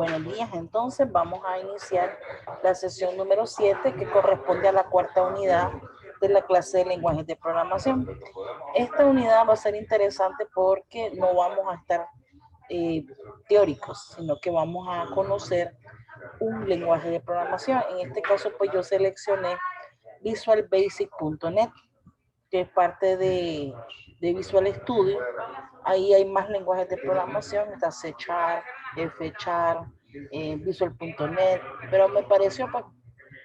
Buenos días, entonces vamos a iniciar la sesión número 7 que corresponde a la cuarta unidad de la clase de lenguajes de programación. Esta unidad va a ser interesante porque no vamos a estar teóricos, sino que vamos a conocer un lenguaje de programación. En este caso, pues yo seleccioné visualbasic.net, que es parte de Visual Studio. Ahí hay más lenguajes de programación, está C#, F#, Visual.net, pero me pareció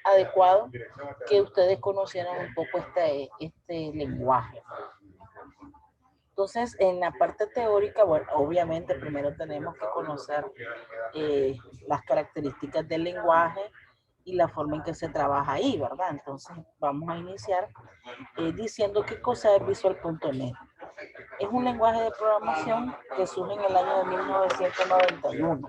adecuado que ustedes conocieran un poco este lenguaje. Entonces, en la parte teórica, bueno, obviamente primero tenemos que conocer las características del lenguaje y la forma en que se trabaja ahí, ¿verdad? Entonces, vamos a iniciar diciendo qué cosa es Visual.net. Es un lenguaje de programación que surge en el año de 1991.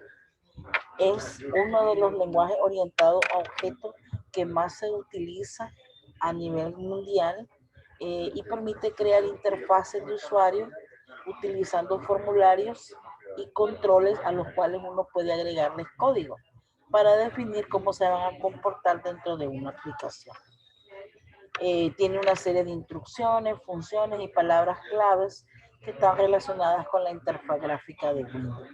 Es uno de los lenguajes orientados a objetos que más se utiliza a nivel mundial y permite crear interfaces de usuario utilizando formularios y controles a los cuales uno puede agregarles código para definir cómo se van a comportar dentro de una aplicación. Tiene una serie de instrucciones, funciones y palabras claves que están relacionadas con la interfaz gráfica de Windows.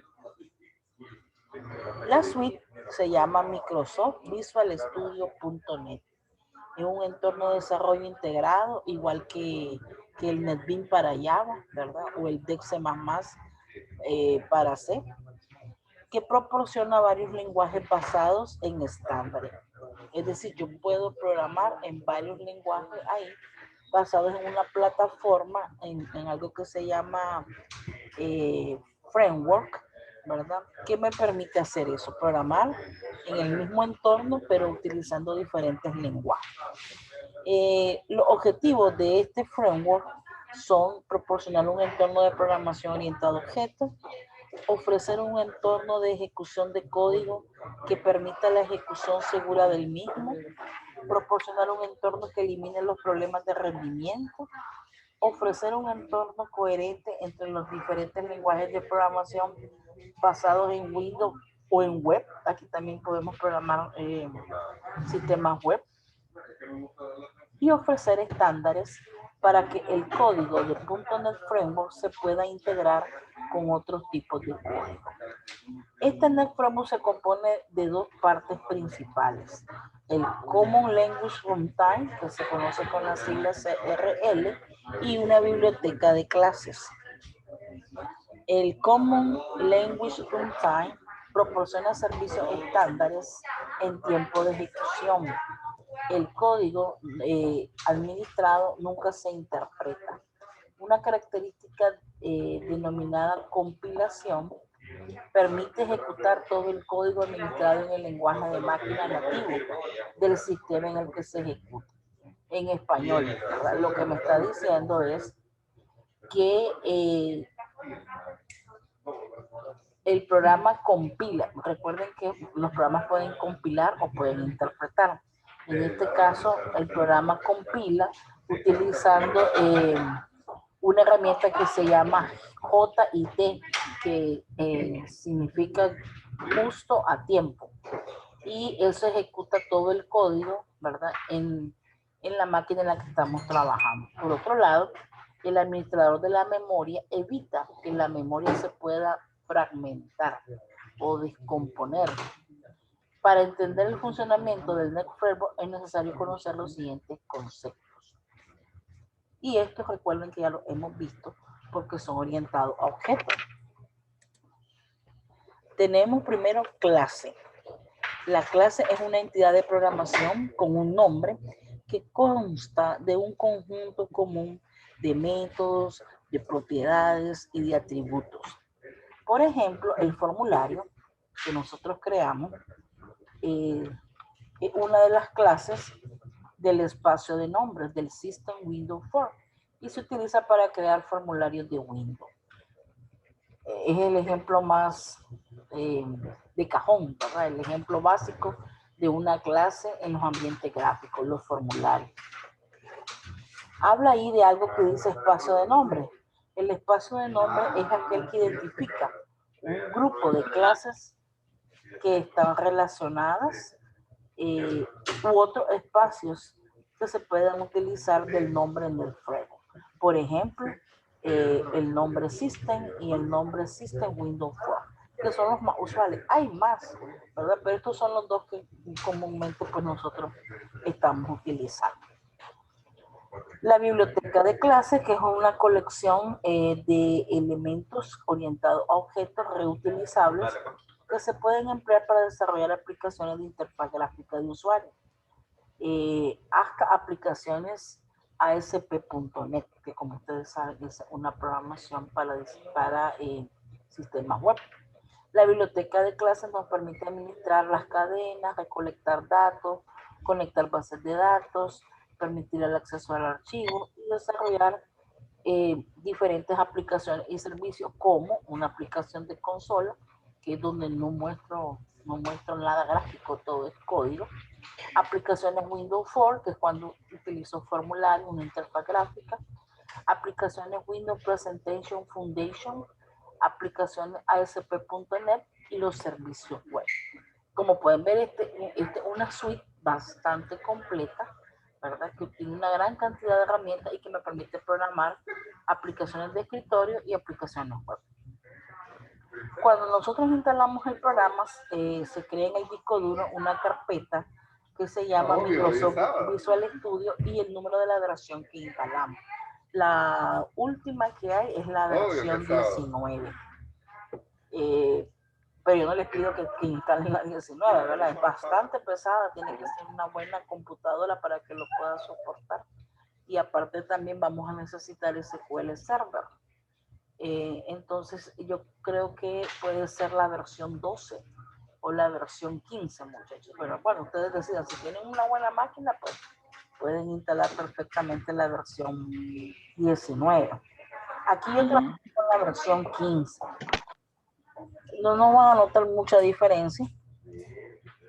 La suite se llama Microsoft Visual Studio.net. Es un entorno de desarrollo integrado, igual que el NetBeans para Java, ¿verdad? O el DEC++ para C, que proporciona varios lenguajes basados en estándares. Es decir, yo puedo programar en varios lenguajes ahí, basados en una plataforma, en algo que se llama framework, ¿verdad? ¿Qué me permite hacer eso? Programar en el mismo entorno, pero utilizando diferentes lenguajes. Los objetivos de este framework son proporcionar un entorno de programación orientado a objetos, ofrecer un entorno de ejecución de código que permita la ejecución segura del mismo, proporcionar un entorno que elimine los problemas de rendimiento, ofrecer un entorno coherente entre los diferentes lenguajes de programación basados en Windows o en web. Aquí también podemos programar sistemas web. Y ofrecer estándares para que el código de .NET Framework se pueda integrar con otros tipos de código. Este .NET Framework se compone de dos partes principales. El Common Language Runtime, que se conoce con las siglas CRL, y una biblioteca de clases. El Common Language Runtime proporciona servicios estándares en tiempo de ejecución. El código administrado nunca se interpreta. Una característica denominada compilación permite ejecutar todo el código administrado en el lenguaje de máquina nativo del sistema en el que se ejecuta. En español, ¿verdad? Lo que me está diciendo es que el programa compila. Recuerden que los programas pueden compilar o pueden interpretar. En este caso, el programa compila utilizando una herramienta que se llama JIT, que significa justo a tiempo. Y eso ejecuta todo el código, ¿verdad? En la máquina en la que estamos trabajando. Por otro lado, el administrador de la memoria evita que la memoria se pueda fragmentar o descomponer. Para entender el funcionamiento del .NET Framework es necesario conocer los siguientes conceptos. Y estos recuerden que ya lo hemos visto porque son orientados a objetos. Tenemos primero clase. La clase es una entidad de programación con un nombre que consta de un conjunto común de métodos, de propiedades y de atributos. Por ejemplo, el formulario que nosotros creamos es una de las clases del espacio de nombres del System Windows Form y se utiliza para crear formularios de Windows. Es el ejemplo más de cajón, ¿verdad? El ejemplo básico de una clase en los ambientes gráficos, los formularios. Habla ahí de algo que dice espacio de nombre. El espacio de nombre es aquel que identifica un grupo de clases que están relacionadas u otros espacios que se puedan utilizar del nombre en el framework. Por ejemplo, el nombre System y el nombre System Windows Form, que son los más usuales. Hay más, ¿verdad? Pero estos son los dos que comúnmente pues nosotros estamos utilizando. La biblioteca de clase, que es una colección de elementos orientados a objetos reutilizables que se pueden emplear para desarrollar aplicaciones de interfaz gráfica de usuario. Hasta aplicaciones ASP.NET, que como ustedes saben es una programación para sistemas web. La biblioteca de clases nos permite administrar las cadenas, recolectar datos, conectar bases de datos, permitir el acceso al archivo y desarrollar diferentes aplicaciones y servicios, como una aplicación de consola, que es donde no muestro nada gráfico, todo es código. Aplicaciones Windows 4, que es cuando utilizo formulario, una interfaz gráfica. Aplicaciones Windows Presentation Foundation, aplicaciones ASP.NET y los servicios web. Como pueden ver, este es una suite bastante completa, ¿verdad? Que tiene una gran cantidad de herramientas y que me permite programar aplicaciones de escritorio y aplicaciones web. Cuando nosotros instalamos el programa, se crea en el disco duro una carpeta que se llama Microsoft Visual Studio y el número de la versión que instalamos. La última que hay es la versión 19. Pero yo no les pido que instalen la 19, ¿verdad? Es bastante pesada, tiene que ser una buena computadora para que lo pueda soportar. Y aparte también vamos a necesitar SQL Server. Entonces yo creo que puede ser la versión 12 o la versión 15, muchachos. Pero bueno, ustedes decidan, si tienen una buena máquina, pues pueden instalar perfectamente la versión 19. Aquí yo trabajo con la versión 15. No van a notar mucha diferencia.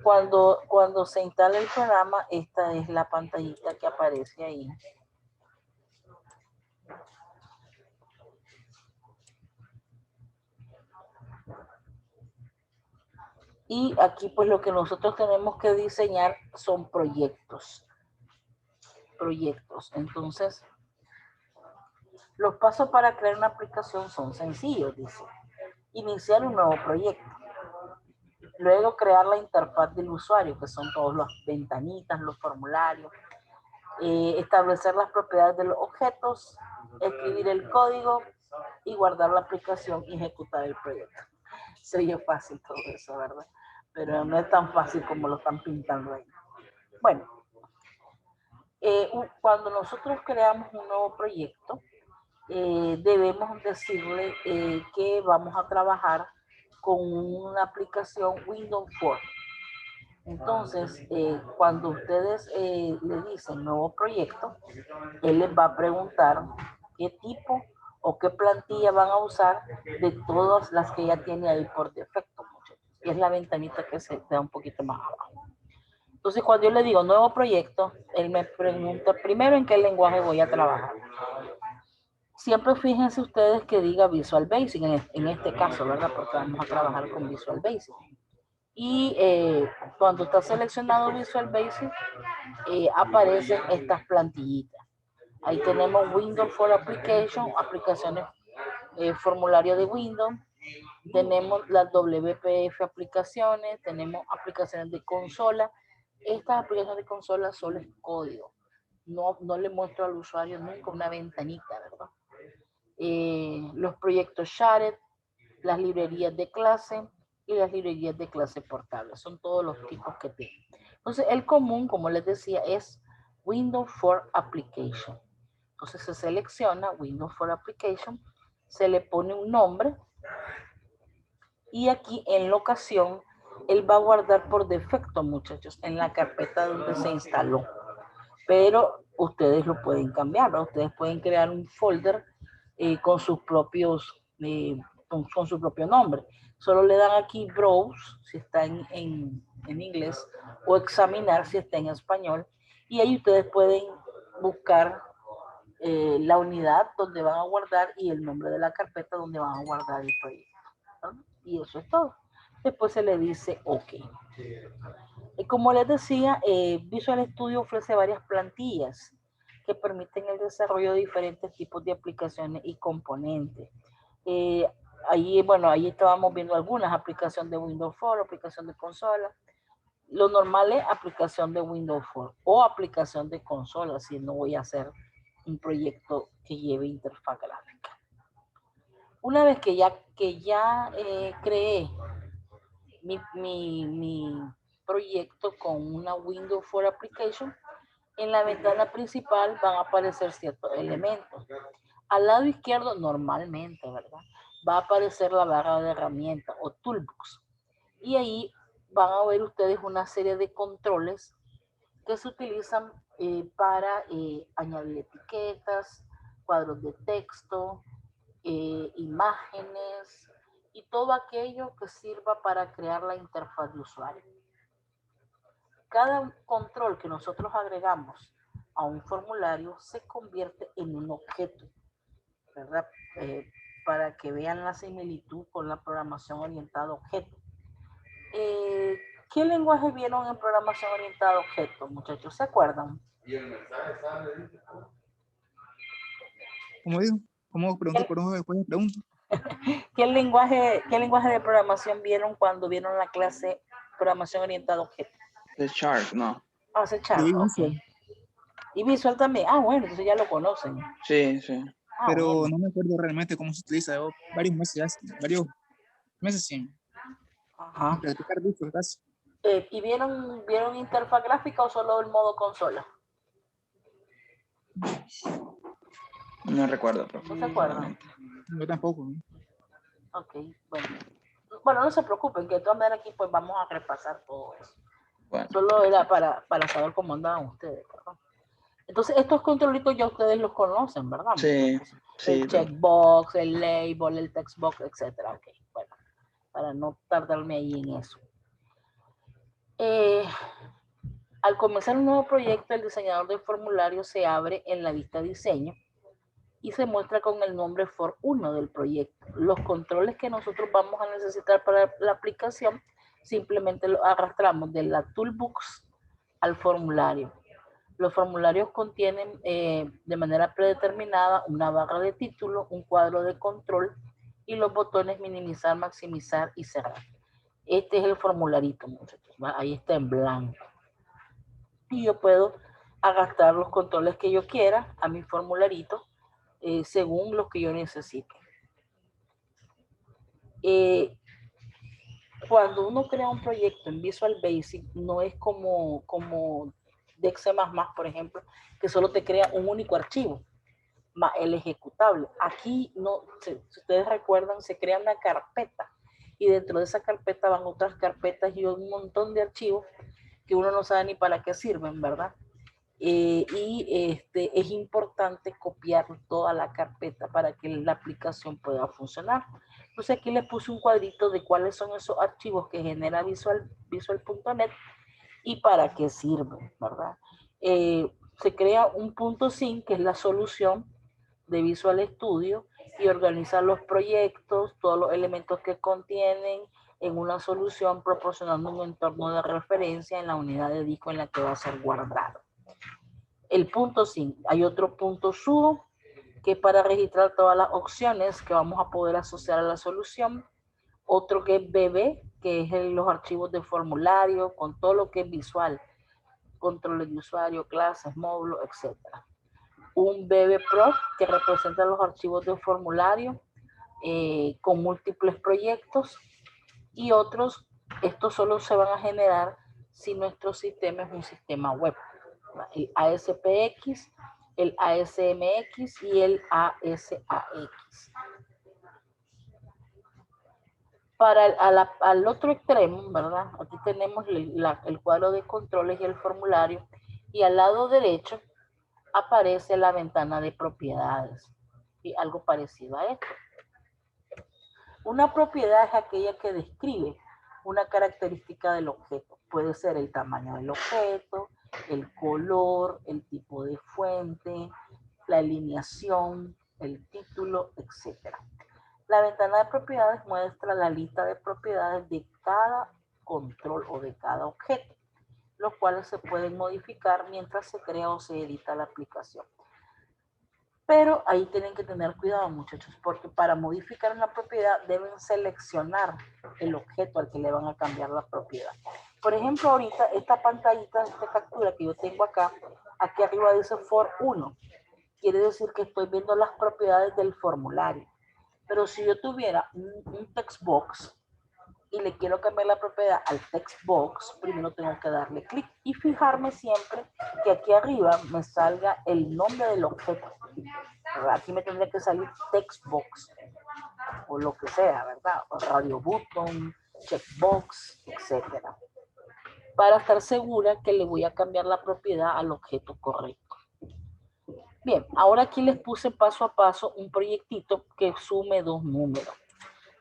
Cuando se instala el programa, esta es la pantallita que aparece ahí. Y aquí pues lo que nosotros tenemos que diseñar son proyectos. Entonces, los pasos para crear una aplicación son sencillos, dice. Iniciar un nuevo proyecto. Luego crear la interfaz del usuario, que son todas las ventanitas, los formularios. Establecer las propiedades de los objetos, escribir el código y guardar la aplicación y ejecutar el proyecto. Se oye fácil todo eso, ¿verdad? Pero no es tan fácil como lo están pintando ahí. Bueno, cuando nosotros creamos un nuevo proyecto, debemos decirle que vamos a trabajar con una aplicación Windows 4. Entonces, cuando ustedes le dicen nuevo proyecto, él les va a preguntar qué tipo o qué plantilla van a usar de todas las que ya tiene ahí por defecto. Y es la ventanita que se da un poquito más abajo. Entonces, cuando yo le digo nuevo proyecto, él me pregunta primero en qué lenguaje voy a trabajar. Siempre fíjense ustedes que diga Visual Basic, en este caso, ¿verdad? Porque vamos a trabajar con Visual Basic. Y cuando está seleccionado Visual Basic, aparecen estas plantillitas. Ahí tenemos Windows for Application, aplicaciones, formulario de Windows. Tenemos las WPF aplicaciones, tenemos aplicaciones de consola. Estas aplicaciones de consola solo es código. No le muestro al usuario nunca una ventanita, ¿verdad? Los proyectos Shared, las librerías de clase y las librerías de clase portable. Son todos los tipos que tienen. Entonces, el común, como les decía, es Windows for Application. Entonces, se selecciona Windows for Application, se le pone un nombre y aquí en locación, él va a guardar por defecto, muchachos, en la carpeta donde se instaló. Pero ustedes lo pueden cambiar, ¿no? Ustedes pueden crear un folder con sus propios, con su propio nombre. Solo le dan aquí browse si está en inglés o examinar si está en español. Y ahí ustedes pueden buscar la unidad donde van a guardar y el nombre de la carpeta donde van a guardar el proyecto, ¿no? Y eso es todo. después se le dice OK. Y como les decía, Visual Studio ofrece varias plantillas que permiten el desarrollo de diferentes tipos de aplicaciones y componentes. Ahí estábamos viendo algunas, aplicación de Windows Phone, aplicación de consola. Lo normal es aplicación de Windows Phone o aplicación de consola, si no voy a hacer un proyecto que lleve interfaz gráfica. Una vez que ya creé mi proyecto con una Windows Phone Application, en la ventana principal van a aparecer ciertos elementos. Al lado izquierdo, normalmente, ¿verdad? Va a aparecer la barra de herramientas o toolbox. Y ahí van a ver ustedes una serie de controles que se utilizan para añadir etiquetas, cuadros de texto, imágenes y todo aquello que sirva para crear la interfaz de usuario. Cada control que nosotros agregamos a un formulario se convierte en un objeto, ¿verdad? Para que vean la similitud con la programación orientada a objetos. ¿Qué lenguaje vieron en programación orientada a objetos, muchachos? ¿Se acuerdan? ¿Cómo digo? ¿Cómo pregunto por ojo después de pregunto? ¿Qué lenguaje de programación vieron cuando vieron la clase programación orientada a objetos? The Shark, no. Ah, C Sharp, Yo vi ok. Visual, Y Visual también. Ah, bueno, entonces ya lo conocen. sí, sí. Ah, Pero bueno. no me acuerdo realmente cómo se utiliza. Yo varios meses ya, varios meses sin Ajá. practicar Visual casi. ¿Y vieron interfaz gráfica o solo el modo consola? No recuerdo, profe. ¿No se acuerdan? Yo tampoco. ¿No? Ok, bueno. Bueno, no se preocupen, que de todas maneras aquí pues vamos a repasar todo eso. Bueno. Solo era para saber cómo andaban ustedes, ¿verdad? Entonces, estos controlitos ya ustedes los conocen, ¿verdad? Sí, sí. El checkbox, el label, el textbox, etcétera. Ok, bueno, para no tardarme ahí en eso. Al comenzar un nuevo proyecto, el diseñador del formulario se abre en la vista diseño y se muestra con el nombre for 1 del proyecto. Los controles que nosotros vamos a necesitar para la aplicación simplemente los arrastramos de la toolbox al formulario. Los formularios contienen de manera predeterminada una barra de título, un cuadro de control y los botones minimizar, maximizar y cerrar. Este es el formularito, muchachos. Ahí está en blanco. Y yo puedo arrastrar los controles que yo quiera a mi formularito según lo que yo necesite. Cuando uno crea un proyecto en Visual Basic, no es como de C++, por ejemplo, que solo te crea un único archivo, más el ejecutable. Aquí, no, si ustedes recuerdan, se crea una carpeta y dentro de esa carpeta van otras carpetas y un montón de archivos que uno no sabe ni para qué sirven, ¿verdad? Es importante copiar toda la carpeta para que la aplicación pueda funcionar. Entonces aquí les puse un cuadrito de cuáles son esos archivos que genera Visual.net y para qué sirven, ¿verdad? Se crea un punto .sin, que es la solución de Visual Studio, y organiza los proyectos, todos los elementos que contienen en una solución, proporcionando un entorno de referencia en la unidad de disco en la que va a ser guardado. El punto .sin, hay otro punto sudo, que es para registrar todas las opciones que vamos a poder asociar a la solución. Otro que es bb, que es los archivos de formulario, con todo lo que es visual, controles de usuario, clases, módulos, etc. Un bbprof, que representa los archivos de formulario con múltiples proyectos. Y otros, estos solo se van a generar si nuestro sistema es un sistema web. El ASPX, el ASMX y el ASAX. Para al otro extremo, ¿verdad? Aquí tenemos el cuadro de controles y el formulario, y al lado derecho aparece la ventana de propiedades y algo parecido a esto. Una propiedad es aquella que describe una característica del objeto. Puede ser el tamaño del objeto, el color, el tipo de fuente, la alineación, el título, etc. La ventana de propiedades muestra la lista de propiedades de cada control o de cada objeto, los cuales se pueden modificar mientras se crea o se edita la aplicación. Pero ahí tienen que tener cuidado, muchachos, porque para modificar una propiedad deben seleccionar el objeto al que le van a cambiar la propiedad. Por ejemplo, ahorita esta pantallita, esta captura que yo tengo acá, aquí arriba dice for 1. Quiere decir que estoy viendo las propiedades del formulario. Pero si yo tuviera un text box y le quiero cambiar la propiedad al text box, primero tengo que darle clic y fijarme siempre que aquí arriba me salga el nombre del objeto. Aquí me tendría que salir text box o lo que sea, ¿verdad? O radio button, checkbox, etcétera. Para estar segura que le voy a cambiar la propiedad al objeto correcto. Bien, ahora aquí les puse paso a paso un proyectito que sume 2 números.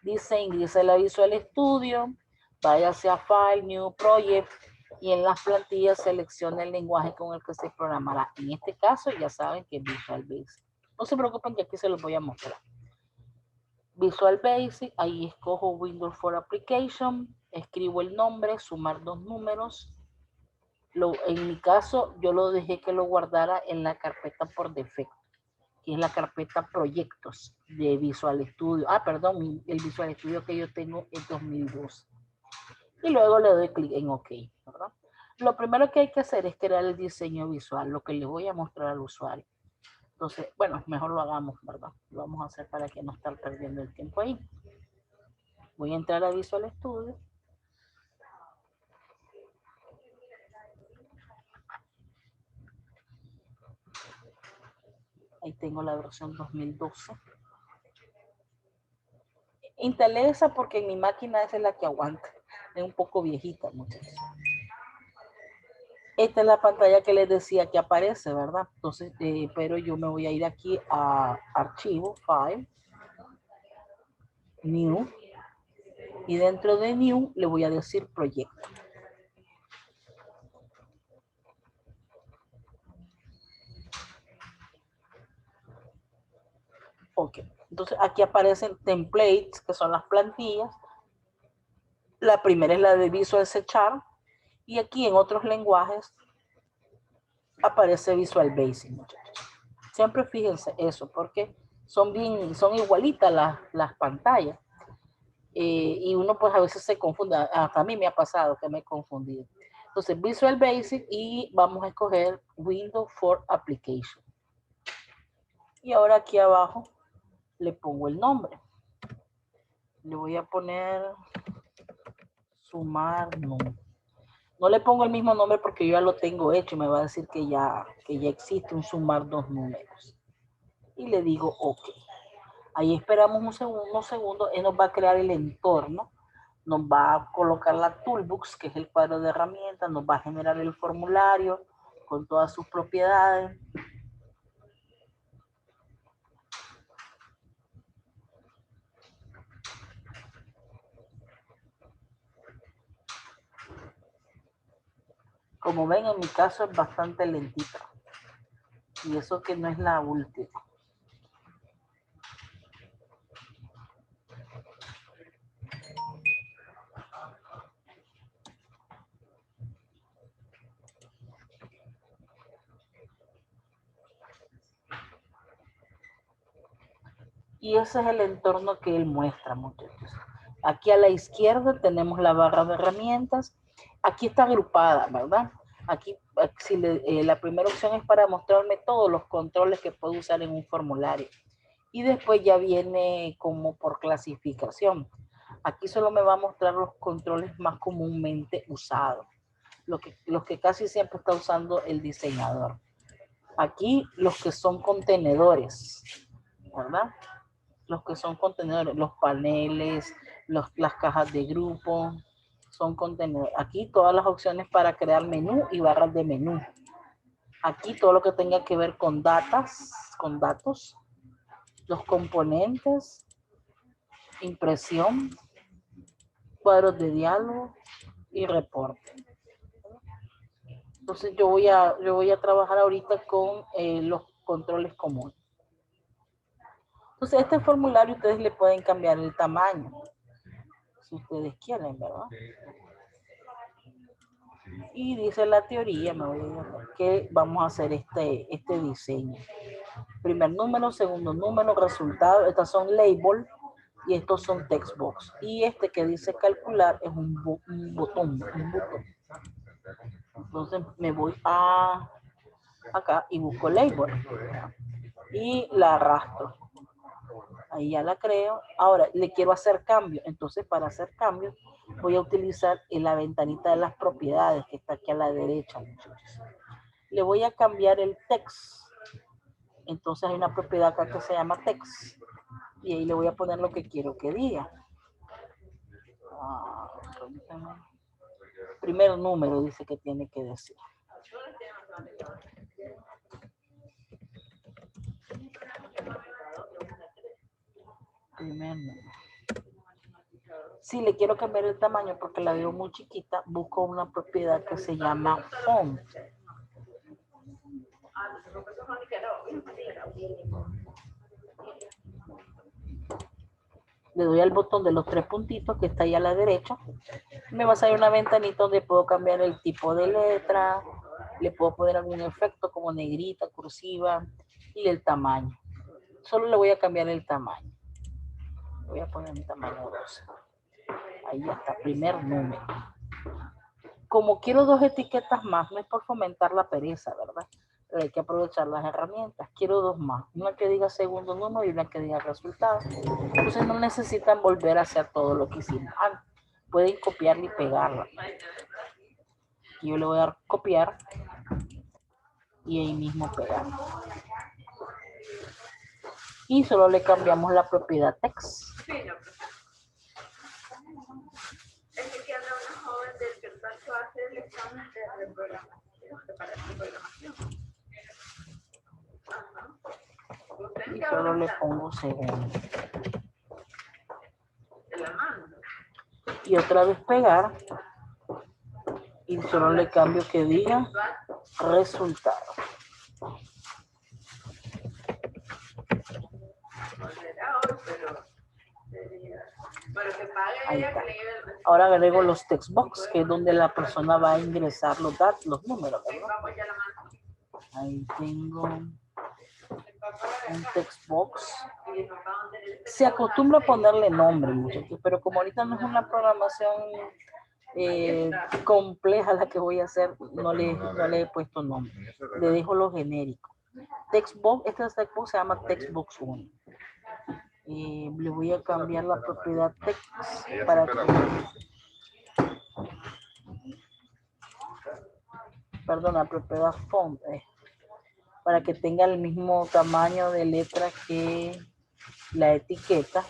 Dice, ingrese a la Visual Studio, váyase a File, New Project, y en las plantillas seleccione el lenguaje con el que se programará. En este caso ya saben que es Visual Basic. No se preocupen que aquí se los voy a mostrar. Visual Basic, ahí escojo Windows for Application, escribo el nombre, sumar 2 números. En mi caso, yo lo dejé que lo guardara en la carpeta por defecto, que es la carpeta proyectos de Visual Studio. Perdón, el Visual Studio que yo tengo es 2012. Y luego le doy clic en OK, ¿verdad? Lo primero que hay que hacer es crear el diseño visual, lo que le voy a mostrar al usuario. Entonces, bueno, mejor lo hagamos, ¿verdad? Lo vamos a hacer para que no estar perdiendo el tiempo ahí. Voy a entrar a Visual Studio. Ahí tengo la versión 2012. Instalé esa porque en mi máquina esa es la que aguanta. Es un poco viejita, muchachos. Esta es la pantalla que les decía que aparece, ¿verdad? Entonces, pero yo me voy a ir aquí a Archivo, File, New, y dentro de New le voy a decir Proyecto. Ok, entonces aquí aparecen templates, que son las plantillas. La primera es la de Visual C#, y aquí en otros lenguajes aparece Visual Basic, muchachos. Siempre fíjense eso, porque son igualitas las pantallas. Y uno pues a veces se confunde, hasta a mí me ha pasado que me he confundido. Entonces Visual Basic y vamos a escoger Windows for Application. Y ahora aquí abajo le pongo el nombre. Le voy a poner sumar número. No le pongo el mismo nombre porque yo ya lo tengo hecho y me va a decir que ya existe un sumar 2 números. Y le digo OK. Ahí esperamos unos segundos, él nos va a crear el entorno, nos va a colocar la toolbox, que es el cuadro de herramientas, nos va a generar el formulario con todas sus propiedades. Como ven, en mi caso es bastante lentita. Y eso que no es la última. Y ese es el entorno que él muestra, muchachos. Aquí a la izquierda tenemos la barra de herramientas. Aquí está agrupada, ¿verdad? Aquí la primera opción es para mostrarme todos los controles que puedo usar en un formulario. Y después ya viene como por clasificación. Aquí solo me va a mostrar los controles más comúnmente usados. Los que casi siempre está usando el diseñador. Aquí los que son contenedores, ¿verdad? Los que son contenedores, los paneles, las cajas de grupo, son contenedores. Aquí todas las opciones para crear menú y barras de menú. Aquí todo lo que tenga que ver con datos, los componentes, impresión, cuadros de diálogo y reporte. Entonces yo voy a trabajar ahorita con los controles comunes. Entonces, este formulario ustedes le pueden cambiar el tamaño, si ustedes quieren, ¿verdad? Y dice la teoría, que vamos a hacer este diseño. Primer número, segundo número, resultado. Estas son label y estos son text box. Y este que dice calcular es un botón. Entonces me voy a acá y busco label y la arrastro. Ahí ya la creo. Ahora le quiero hacer cambio. Entonces para hacer cambio voy a utilizar en la ventanita de las propiedades que está aquí a la derecha, muchachos. Le voy a cambiar el text. Entonces hay una propiedad acá que se llama text. Y ahí le voy a poner lo que quiero que diga. Primer número dice que tiene que decir. Primer número. Si le quiero cambiar el tamaño porque la veo muy chiquita, busco una propiedad que se llama font. Le doy al botón de los tres puntitos que está ahí a la derecha. Me va a salir una ventanita donde puedo cambiar el tipo de letra. Le puedo poner algún efecto como negrita, cursiva y el tamaño. Solo le voy a cambiar el tamaño. Voy a poner un tamaño 12. Ahí ya está, primer número. Como quiero dos etiquetas más, no es por fomentar la pereza, ¿verdad? Pero hay que aprovechar las herramientas. Quiero dos más. Una que diga segundo número y una que diga resultado. Entonces no necesitan volver a hacer todo lo que hicimos antes. Pueden copiarla y pegarla. Y yo le voy a dar copiar y ahí mismo pegar. Y solo le cambiamos la propiedad text. Y solo le pongo segundo. Y otra vez pegar. Y solo le cambio que diga resultado. Ahí está. Ahora agrego los text box, que es donde la persona va a ingresar los datos, los números, ¿verdad? Ahí tengo un text box. Se acostumbra a ponerle nombre, muchachos, pero como ahorita no es una programación compleja la que voy a hacer, no le he puesto nombre. Le dejo lo genérico. Textbox, este textbox se llama textbox 1. Le voy a cambiar la propiedad text para que, perdón, la propiedad font, para que tenga el mismo tamaño de letra que la etiqueta.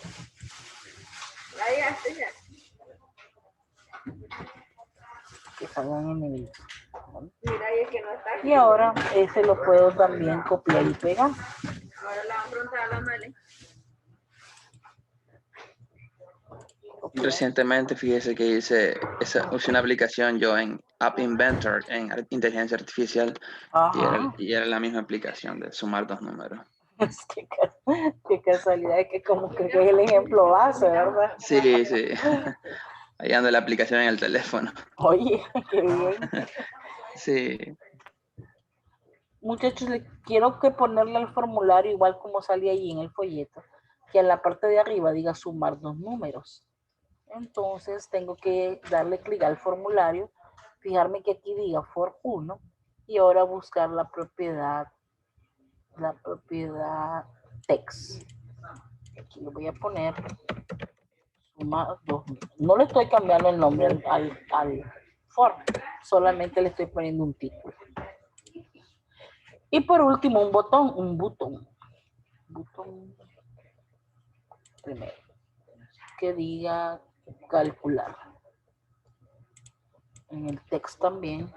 Que salgan en el... Y ahora ese lo puedo también copiar y pegar. Ahora le vamos a preguntar a la Male. Recientemente, fíjese que usé una aplicación yo en App Inventor, en inteligencia artificial, y era la misma aplicación de sumar dos números. Qué casualidad, es que como que es el ejemplo base, ¿verdad? Sí, sí. Ahí anda la aplicación en el teléfono. Oye, qué bien. Sí. Muchachos, quiero que ponerle el formulario igual como salía ahí en el folleto, que en la parte de arriba diga sumar dos números. Entonces tengo que darle clic al formulario, fijarme que aquí diga for 1 y ahora buscar la propiedad text. Aquí le voy a poner suma dos. No le estoy cambiando el nombre al for, solamente le estoy poniendo un título. Y por último un botón primero que diga calcular. En el text también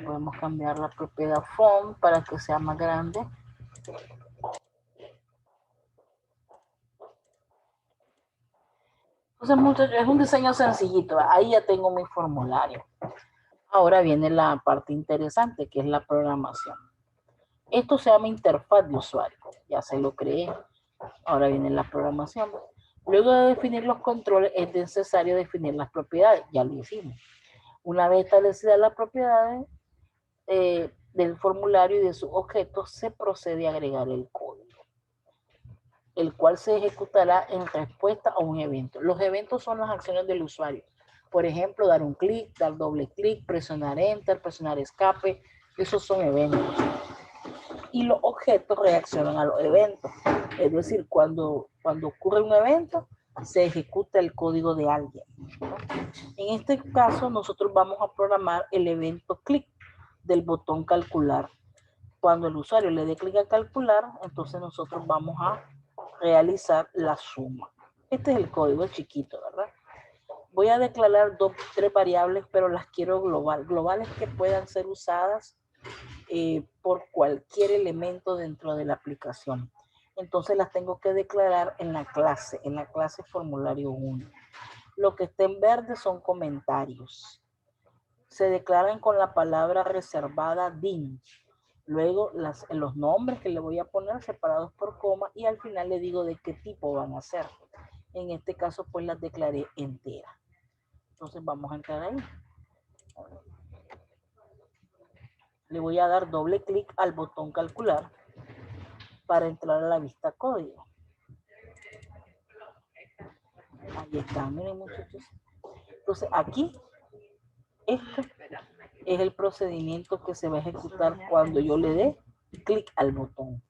podemos cambiar la propiedad font para que sea más grande. Entonces, muchachos, es un diseño sencillito. Ahí ya tengo mi formulario. Ahora viene la parte interesante, que es la programación. Esto se llama interfaz de usuario. Ya se lo creé. Ahora viene la programación. Luego de definir los controles, es necesario definir las propiedades. Ya lo hicimos. Una vez establecidas las propiedades del formulario y de sus objetos, se procede a agregar el código, el cual se ejecutará en respuesta a un evento. Los eventos son las acciones del usuario. Por ejemplo, dar un clic, dar doble clic, presionar enter, presionar escape. Esos son eventos. Y los objetos reaccionan a los eventos. Es decir, cuando ocurre un evento, se ejecuta el código de alguien, ¿no? En este caso, nosotros vamos a programar el evento clic del botón calcular. Cuando el usuario le dé clic a calcular, entonces nosotros vamos a realizar la suma. Este es el código, es chiquito, ¿verdad? Voy a declarar tres variables, pero las quiero globales que puedan ser usadas por cualquier elemento dentro de la aplicación. Entonces las tengo que declarar en la clase formulario 1. Lo que está en verde son comentarios. Se declaran con la palabra reservada DIN. Luego los nombres que le voy a poner separados por coma y al final le digo de qué tipo van a ser. En este caso pues las declaré enteras. Entonces vamos a entrar ahí. Le voy a dar doble clic al botón calcular para entrar a la vista código. Ahí están, miren muchachos. Entonces aquí, este es el procedimiento que se va a ejecutar cuando yo le dé clic al botón.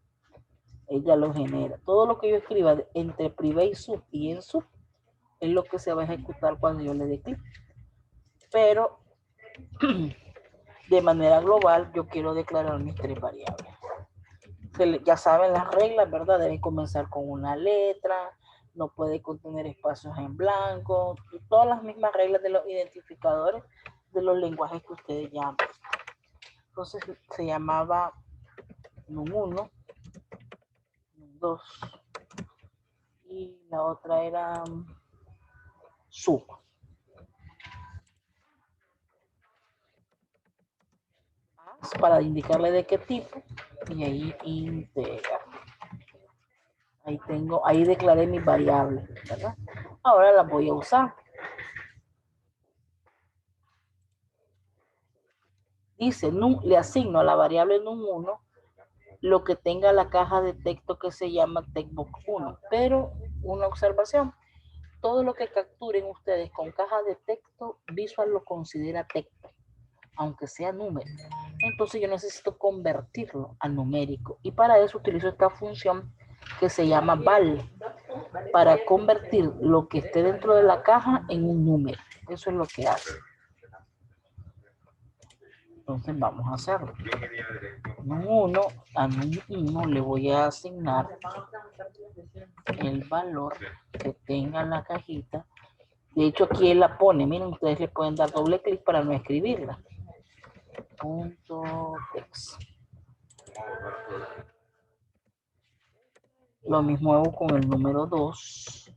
Ella lo genera. Todo lo que yo escriba entre privé y sub y en sub es lo que se va a ejecutar cuando yo le dé clic. Pero de manera global yo quiero declarar mis tres variables. Ya saben las reglas, ¿verdad? Deben comenzar con una letra, no puede contener espacios en blanco, y todas las mismas reglas de los identificadores de los lenguajes que ustedes llaman. Entonces se llamaba NUM1, NUM2 y la otra era SUB. Para indicarle de qué tipo y ahí integra. Ahí declaré mis variables, ¿verdad? Ahora las voy a usar. Dice, le asigno a la variable num1 lo que tenga la caja de texto que se llama textbox1. Pero una observación, todo lo que capturen ustedes con caja de texto, Visual lo considera texto, aunque sea número. Entonces yo necesito convertirlo a numérico. Y para eso utilizo esta función que se llama val, para convertir lo que esté dentro de la caja en un número. Eso es lo que hace. Entonces vamos a hacerlo. NUM1, a NUM1 le voy a asignar el valor que tenga la cajita. De hecho aquí él la pone. Miren, ustedes le pueden dar doble clic para no escribirla. .text. Lo mismo hago con el número 2.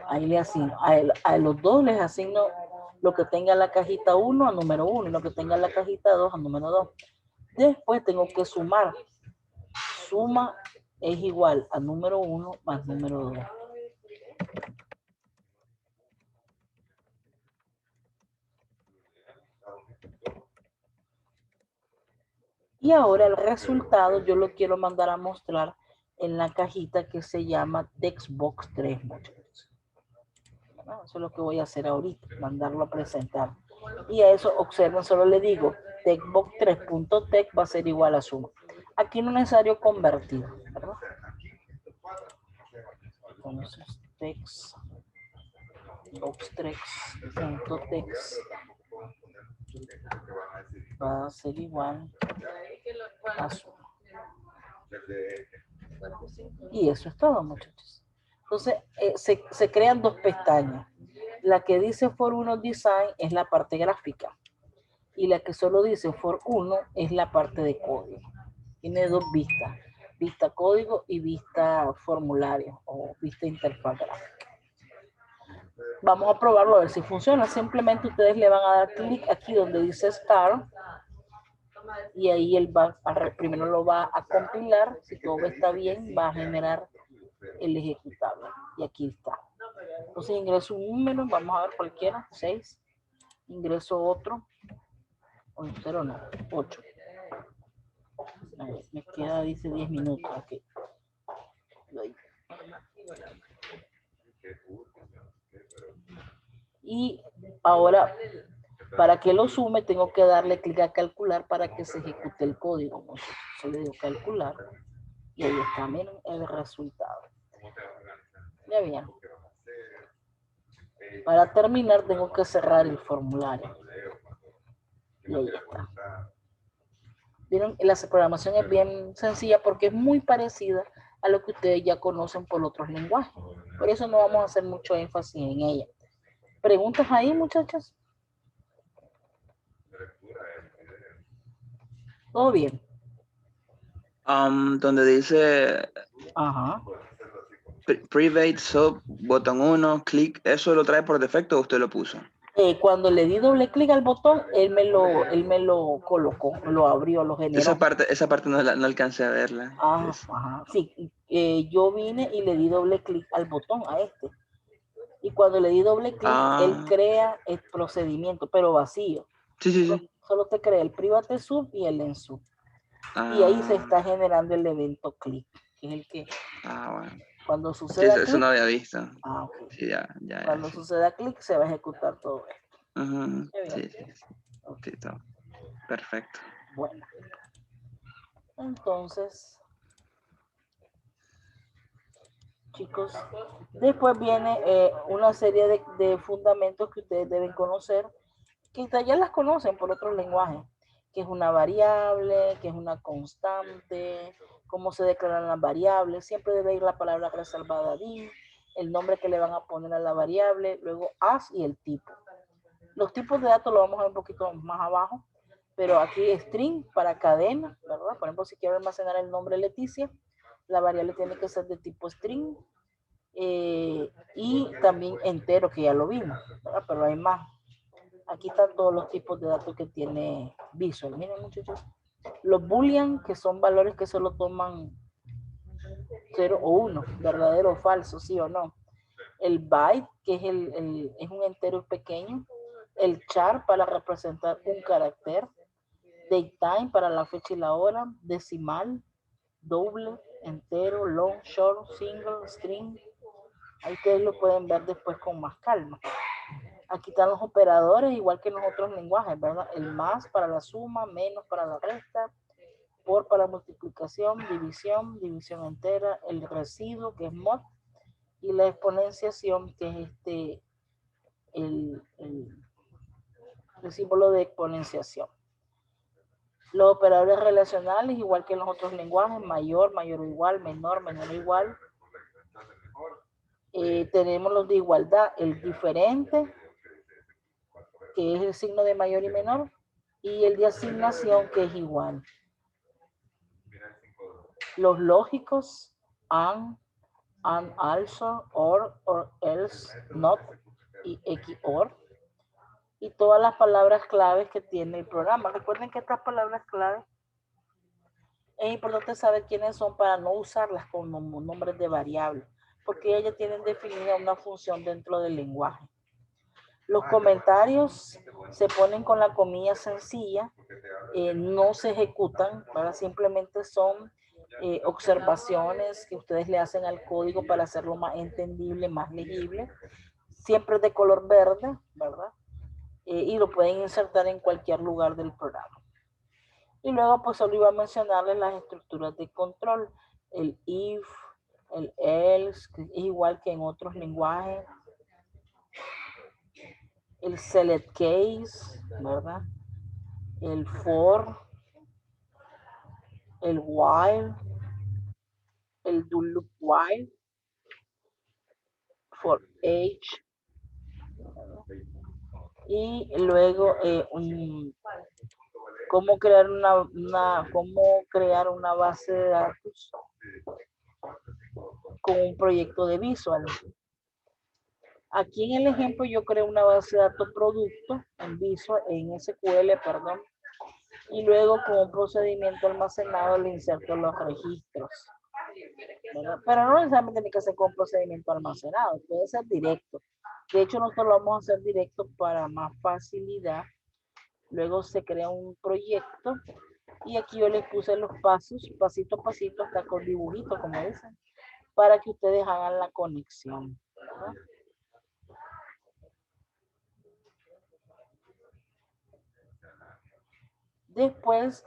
Ahí le asigno, a los dos les asigno lo que tenga la cajita 1 a número 1 y lo que tenga la cajita 2 a número 2. Después tengo que sumar. Suma es igual a número 1 más número 2. Y ahora el resultado yo lo quiero mandar a mostrar en la cajita que se llama Textbox 3, muchachos. Eso es lo que voy a hacer ahorita, mandarlo a presentar. Y a eso, observen, solo le digo, textbox3.text va a ser igual a suma. Aquí no es necesario convertir, ¿verdad? Entonces, textbox3.text va a ser igual a suma. Y eso es todo, muchachos. Entonces, se crean dos pestañas. La que dice For 1 Design es la parte gráfica. Y la que solo dice For 1 es la parte de código. Tiene dos vistas. vista código y vista formulario o vista interfaz gráfica. Vamos a probarlo a ver si funciona. Simplemente ustedes le van a dar clic aquí donde dice Start y ahí él va primero lo va a compilar. Si todo está bien, va a generar el ejecutable. Y aquí está. Entonces ingreso un número, vamos a ver cualquiera, 6. Ingreso otro, 0 no, 8. A ver, me queda, dice 10 minutos. Okay. Y ahora, para que lo sume, tengo que darle clic a calcular para que se ejecute el código. Yo le digo calcular y ahí está, miren el resultado. Ya bien. Para terminar, tengo que cerrar el formulario. Y ahí está. Miren, la programación es bien sencilla porque es muy parecida a lo que ustedes ya conocen por otros lenguajes. Por eso no vamos a hacer mucho énfasis en ella. ¿Preguntas ahí, muchachos? ¿Todo bien? Donde dice Ajá. Private Sub, botón 1, clic, ¿eso lo trae por defecto o usted lo puso? Cuando le di doble clic al botón, él me lo colocó, lo abrió, lo generó. Esa parte no alcancé a verla. Ajá. Sí, yo vine y le di doble clic al botón a este. Y cuando le di doble clic, él crea el procedimiento, pero vacío. Sí. Solo te crea el private sub y el en sub. Y ahí se está generando el evento clic, que es el que bueno. cuando suceda clic. Eso no había visto. Okay. Sí, ya. Cuando suceda clic, se va a ejecutar todo esto. Sí. Okay, todo. Perfecto. Bueno. Entonces, chicos, después viene una serie de fundamentos que ustedes deben conocer, que ya las conocen por otros lenguajes, que es una variable, que es una constante, cómo se declaran las variables. Siempre debe ir la palabra reservada ahí, el nombre que le van a poner a la variable, luego as y el tipo. Los tipos de datos lo vamos a ver un poquito más abajo, pero aquí string para cadena, ¿verdad? Por ejemplo, si quiero almacenar el nombre Leticia, la variable tiene que ser de tipo string, y también entero, que ya lo vimos, ¿verdad? Pero hay más. Aquí están todos los tipos de datos que tiene Visual. Miren, muchachos, los boolean, que son valores que solo toman 0 o 1, verdadero o falso, sí o no. El byte, que es un entero pequeño. El char, para representar un carácter. Datetime, para la fecha y la hora. Decimal, doble, entero, long, short, single, string. Ahí ustedes lo pueden ver después con más calma. Aquí están los operadores, igual que en los otros lenguajes, ¿verdad? El más para la suma, menos para la resta, por para multiplicación, división entera, el residuo, que es mod, y la exponenciación, que es el símbolo de exponenciación. Los operadores relacionales, igual que en los otros lenguajes, mayor o igual, menor o igual. Tenemos los de igualdad, el diferente, que es el signo de mayor y menor, y el de asignación, que es igual. Los lógicos, and also, or else, not, y XOR. Y todas las palabras claves que tiene el programa. Recuerden que estas palabras claves es importante saber quiénes son para no usarlas como nombres de variables, porque ellas tienen definida una función dentro del lenguaje. Los comentarios se ponen con la comilla sencilla, no se ejecutan, ¿verdad? Simplemente son observaciones que ustedes le hacen al código para hacerlo más entendible, más legible. Siempre de color verde, ¿verdad? Y lo pueden insertar en cualquier lugar del programa. Y luego pues solo iba a mencionarles las estructuras de control, el if, el else, que es igual que en otros lenguajes, el select case, ¿verdad? El for, el while, el do loop while, for each, y luego cómo crear una base de datos con un proyecto de Visual. Aquí en el ejemplo yo creo una base de datos producto en Visual, en SQL, perdón, y luego con un procedimiento almacenado le inserto los registros, ¿verdad? Pero no necesariamente tiene que ser con procedimiento almacenado, puede ser directo. De hecho, nosotros lo vamos a hacer directo para más facilidad. Luego se crea un proyecto y aquí yo les puse los pasos, pasito a pasito, hasta con dibujitos, como dicen, para que ustedes hagan la conexión, ¿verdad? Después,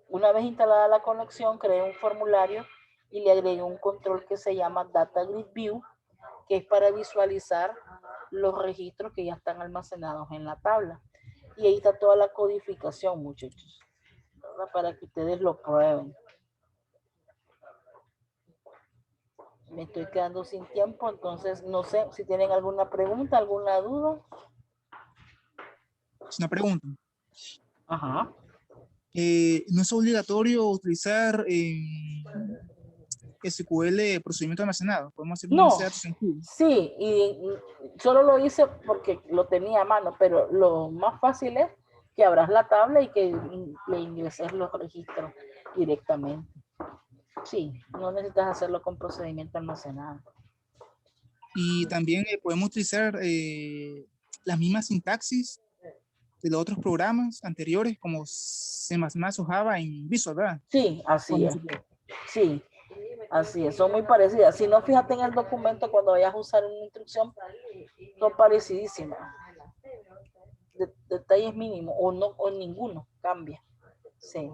una vez instalada la conexión, creé un formulario y le agregué un control que se llama Data Grid View, que es para visualizar los registros que ya están almacenados en la tabla. Y ahí está toda la codificación, muchachos, ¿verdad? Para que ustedes lo prueben. Me estoy quedando sin tiempo, entonces no sé si tienen alguna pregunta, alguna duda. Es una pregunta. Ajá. ¿No es obligatorio utilizar SQL procedimiento almacenado? Podemos hacer una No, base de datos sencilla. sí, y solo lo hice porque lo tenía a mano, pero lo más fácil es que abras la tabla y que le ingreses los registros directamente. Sí, no necesitas hacerlo con procedimiento almacenado. Y también podemos utilizar las mismas sintaxis de los otros programas anteriores como C++ o Java en Visual, ¿verdad? Sí, así es. Sí, así es. Son muy parecidas. Si no, fíjate en el documento cuando vayas a usar una instrucción, son parecidísimas. Detalles mínimos o no, o ninguno cambia. Sí.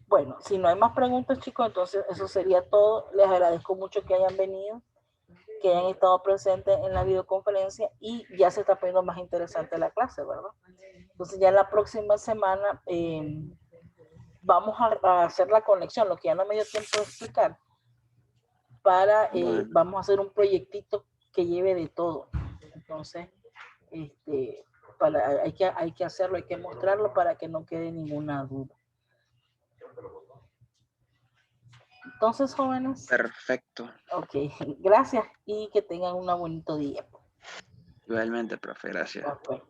Bueno, si no hay más preguntas, chicos, entonces eso sería todo. Les agradezco mucho que hayan venido, que hayan estado presentes en la videoconferencia y ya se está poniendo más interesante la clase, ¿verdad? Entonces ya la próxima semana vamos a hacer la conexión, lo que ya no me dio tiempo de explicar, para, Bueno, vamos a hacer un proyectito que lleve de todo. Entonces, hay que hacerlo, hay que mostrarlo para que no quede ninguna duda. Entonces, jóvenes. perfecto. Ok, gracias y que tengan un bonito día. Igualmente, profe, gracias. Okay.